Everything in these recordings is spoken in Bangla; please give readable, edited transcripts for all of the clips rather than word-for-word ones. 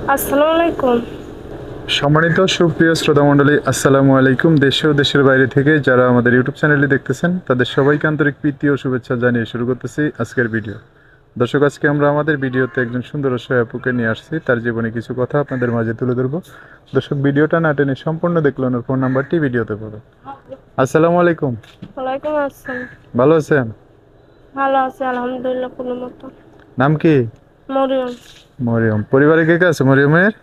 আসসালামু আলাইকুম। সম্মানিত সুপ্রিয় শ্রোতা মণ্ডলী, আসসালামু আলাইকুম। দেশে ও দেশের বাইরে থেকে যারা আমাদের ইউটিউব চ্যানেলটি দেখতেছেন তাদের সবাইকে আন্তরিক প্রীতি ও শুভেচ্ছা জানিয়ে শুরু করতেছি আজকের ভিডিও। দর্শক, আজকে আমরা আমাদের ভিডিওতে একজন সুন্দর অসহায় আপুকে নিয়ে আসছি, তার জীবনে কিছু কথা আপনাদের মাঝে তুলে ধরবো। দর্শক, ভিডিওটা না টেনে সম্পূর্ণ দেখলে ওনার ফোন নাম্বারটি ভিডিওতে পাবে। আসসালামু আলাইকুম। ওয়ালাইকুম আসসালাম। ভালো আছেন? ভালো আছি আলহামদুলিল্লাহ কোনো মতো। নাম কি? মরিয়ম। মরিয়ম। পরিবারে কে কে আছে মরিয়মের?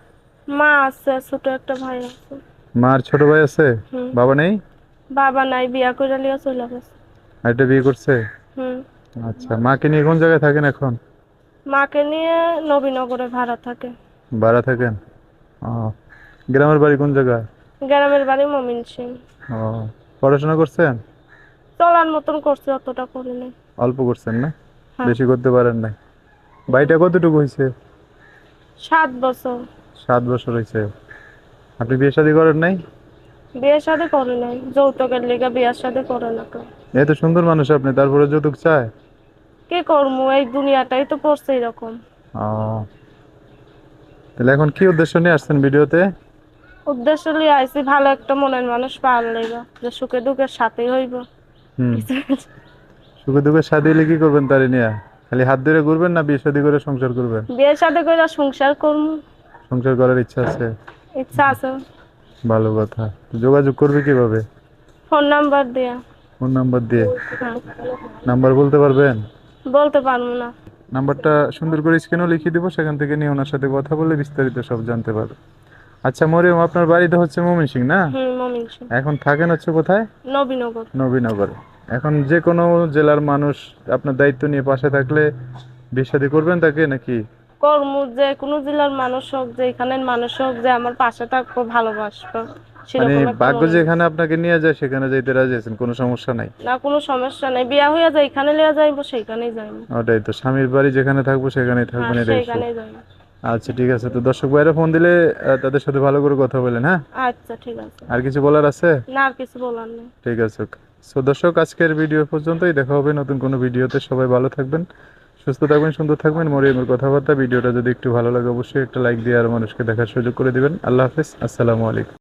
মা আছে, ছোট একটা ভাই আছে। মার ছোট ভাই আছে? হুম। বাবা নেই? বাবা নাই, বিয়া করে লিয়া চলে গেছে। একটা বিয়ে করছে? হুম। আচ্ছা, মাকে নিয়ে কোন জায়গায় থাকেন এখন? মাকে নিয়ে নবীনগরে ভাড়া থাকে। ভাড়া থাকেন? ও, গ্রামের বাড়ি কোন জায়গায়? গ্রামের বাড়ি ময়মনসিংহ। ও, পড়াশোনা করছেন? চলার মতন করছে, অতটা করি নাই। অল্প করছেন না? হ্যাঁ। বেশি করতে পারেন নাই? বাড়িটা কতটুকু হয়েছে? 7 বছর। 7 বছর হয়েছে। আপনি বিয়ে শাদী করেন নাই? বিয়ে শাদী করে নাই, যৌতুকের লিগা বিয়ে শাদী করে না কেউ। এত সুন্দর মানুষ আপনি, তারপরে যৌতুক চায়? কি করবো, এই দুনিয়াটাই তো পড়ছে এরকম। ও, তাহলে এখন কি উদ্দেশ্য নিয়ে আসছেন ভিডিওতে? উদ্দেশ্য লিয়ে আইছি ভালো একটা মনের মানুষ পাওয়ার লইবা, যে সুখে দুঃখের সাথেই হইব। হুম। সুখে দুঃখে শাদী হলে কি করবেন তারে নিয়ে? খালি হাত ধরে ঘুরবেন না বিয়ে শাদী করে সংসার করবেন? বিয়ে শাদী করে সংসার করবো। সংসার করার ইচ্ছা আছে? ইচ্ছা আছে। ভালো কথা। যোগাযোগ করবে কিভাবে? ফোন নাম্বার দিয়া। ফোন নাম্বার দিয়ে? হ্যাঁ। নাম্বার বলতে পারবেন? বলতে পারবো না। নাম্বারটা সুন্দর করে স্ক্রিনেও লিখিয়ে দিব, সেখান থেকে নিয়ে ওনার সাথে কথা বলে বিস্তারিত সব জানতে পারবে। আচ্ছা মরিয়ম, আপনার বাড়িতে হচ্ছে ময়মনসিংহ না? হুম, মমিনসিং। এখন থাকেন হচ্ছে কোথায়? নবীনগর। নবীনগরে। এখন যে কোনো জেলার মানুষ আপনার দায়িত্ব নিয়ে পাশে থাকলে বিয়ে শাদী করবেন তাকে নাকি? কর্মু যে কোনো জেলার মানুষ হোক, যে এখানের মানুষ হোক, যে আমার পাশে থাকবো, ভালোবাসবো, মানে সেরকম একটা ভাগ্য মনের যেখানে মানুষ। আপনাকে নিয়ে যায় সেখানে যাইতে রাজি আছেন, কোনো সমস্যা নাই? না, কোনো সমস্যা নেই, বিয়া হইয়া যায় এখানে লিয়া যাইবো, সেইখানেই যাইবো। ওটাই তো, স্বামীর বাড়ি যেখানে থাকবো সেখানেই হ্যাঁ, থাকবেন, এটাই সুখ। সেইখানেই যাইবো। আচ্ছা ঠিক আছে, তো দর্শক ভাইরা ফোন দিলে তাদের সাথে ভালো করে কথা বলেন, হ্যাঁ? আচ্ছা, ঠিক আছে। আর কিছু বলার আছে? না, আর কিছু বলার নেই। ঠিক আছে। সো দর্শক, আজকের ভিডিও পর্যন্তই। দেখা হবে নতুন কোনো ভিডিওতে। সবাই ভালো থাকবেন, সুস্থ থাকবেন, সুন্দর থাকবেন। মরিয়মের কথাবার্তা ভিডিওটা যদি একটু ভালো লাগে অবশ্যই একটা লাইক দিয়ে আর মানুষকে দেখার সুযোগ করে দিবেন। আল্লাহ হাফেজ, আসসালামু আলাইকুম।